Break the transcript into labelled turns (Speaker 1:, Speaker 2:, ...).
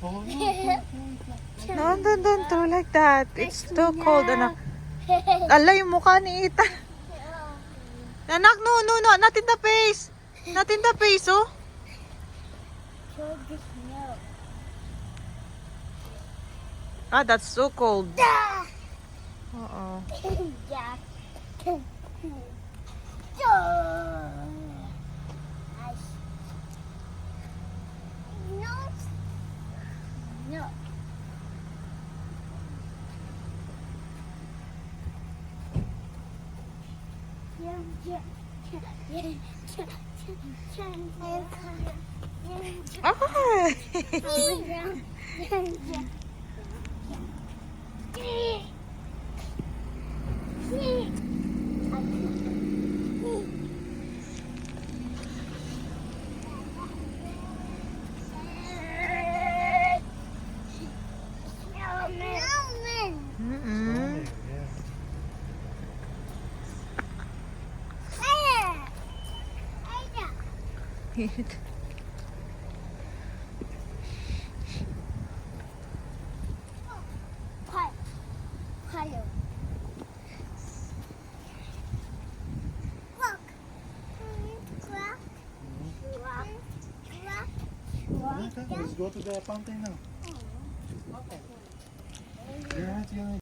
Speaker 1: Oh,
Speaker 2: No, don't do like that. It's too cold, anak. Ala, yung mukha ni Ethan. Anak, no, not in the face. Not in the face, oh. Ah, that's so cold. Uh-oh.
Speaker 3: No.
Speaker 2: Mm-mm.
Speaker 1: Let's go to the fountain now. Okay. You're not the only